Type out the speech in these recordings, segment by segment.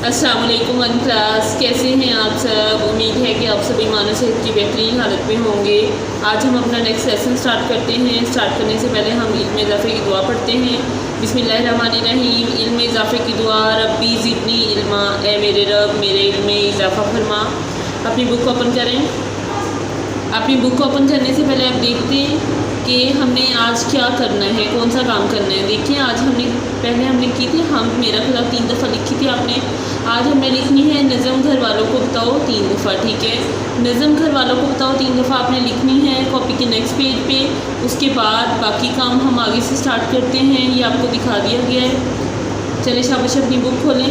अस्सलाम वालेकुम one class, कैसे हैं आप सब। उम्मीद है कि आप सभी मानो सेहत की बेहतरीन हालत में होंगे। आज हम अपना नेक्स्ट लेसन स्टार्ट करते हैं। स्टार्ट करने से पहले हम इल्म इज़ाफ़े की दुआ पढ़ते हैं। बिस्मिल्लाहिर्रहमानिर्रहीम। इल्म इज़ाफ़े की दुआ। रब्बी ज़िदनी इल्मा, ए मेरे रब मेरे इल्म में इज़ाफ़ा फरमा। अपनी बुक को ओपन करें। अपनी बुक को ओपन करने से पहले आप देखते हैं कि हमने आज क्या करना है, कौन सा काम करना है। देखिए आज हमने की थी मेरा खुदा 3 दफ़ा लिखी थी आपने। आज हमने लिखनी है नज़म घर वालों को बताओ 3 दफ़ा, ठीक है। नज़म घर वालों को बताओ 3 दफ़ा आपने लिखनी है कॉपी के नेक्स्ट पेज पे। उसके बाद बाकी काम हम आगे से स्टार्ट करते हैं। ये आपको दिखा दिया गया है। चलिए शाबाश अपनी बुक खोलें।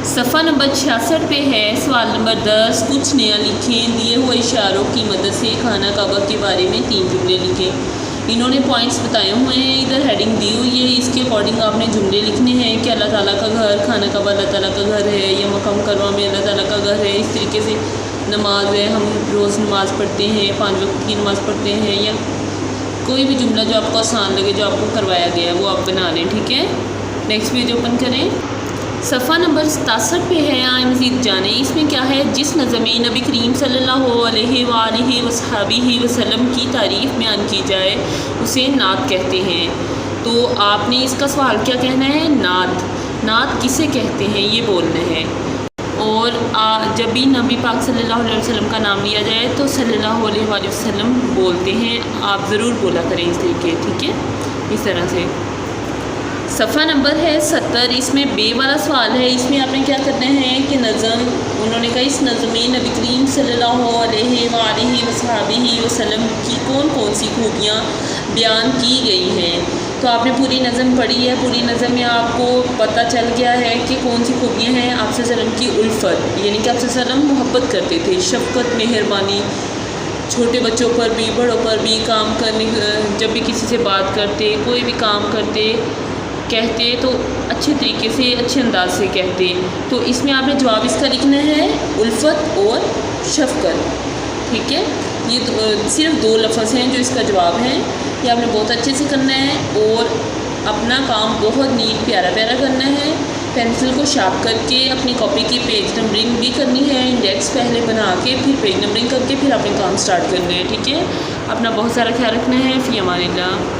सफ़ा नंबर 66 पे है। सवाल नंबर 10, कुछ नया लिखें। दिए हुए इशारों की मदद से खाना काबा के बारे में 3 जुमले लिखें। इन्होंने पॉइंट्स बताए हुए हैं, इधर हेडिंग दी हुई है। इसके अकॉर्डिंग आपने जुमले लिखने हैं कि अल्लाह ताला का घर, खाना काबा अल्लाह ताला का घर है, या मक़ाम करवा में अल्लाह ताला का घर है। इस तरीके से नमाज है, हम रोज़ नमाज़ पढ़ते हैं, 5 वक्त की नमाज़ पढ़ते हैं, या कोई भी जुमला जो आपको आसान लगे, जो आपको करवाया गया है, वो आप बना लें, ठीक है। नेक्स्ट पेज ओपन करें। सफ़ा नंबर 67 पे है। आए मज़ीद जाने। इसमें क्या है, जिस नज़म में नबी करीम सल्लल्लाहु अलैहि वसल्लम की तारीफ़ बयान की जाए उसे नात कहते हैं। तो आपने इसका सवाल क्या कहना है, नात। नात किसे कहते हैं ये बोलना है। और जब भी नबी पाक सल्लल्लाहु अलैहि वसल्लम का नाम लिया जाए तो सल्लल्लाहु अलैहि वसल्लम बोलते हैं। आप ज़रूर बोला करें इस तरीके, ठीक है, इस तरह से। सफ़ा नंबर है 70। इसमें बे वाला सवाल है। इसमें आपने क्या करना है कि नज़म, उन्होंने कहा इस नज़म में नबी करीम सल्लल्लाहु अलैहि वसल्लम की कौन कौन सी खूबियाँ बयान की गई हैं। तो आपने पूरी नज़म पढ़ी है। पूरी नज़म में आपको पता चल गया है कि कौन सी खूबियाँ हैं। आपसे सल्लम की उल्फत, यानी कि आपसे सल्लम मोहब्बत करते थे, शफ़क़त, मेहरबानी, छोटे बच्चों पर भी बड़ों पर भी, काम करने, जब भी किसी से बात करते, कोई भी काम करते कहते तो अच्छे तरीके से, अच्छे अंदाज से कहते। तो इसमें आपने जवाब इसका लिखना है उल्फत और शफ़क़त, ठीक है। ये सिर्फ 2 लफ्ज़ हैं जो इसका जवाब है। ये आपने बहुत अच्छे से करना है और अपना काम बहुत नीट प्यारा प्यारा करना है। पेंसिल को शार्प करके अपनी कॉपी की पेज नंबरिंग भी करनी है। इंडेक्स पहले बना के फिर पेज नंबरिंग करके फिर अपने काम स्टार्ट करना है, ठीक है। अपना बहुत सारा ख्याल रखना है। फ़ी अमानिल्लाह।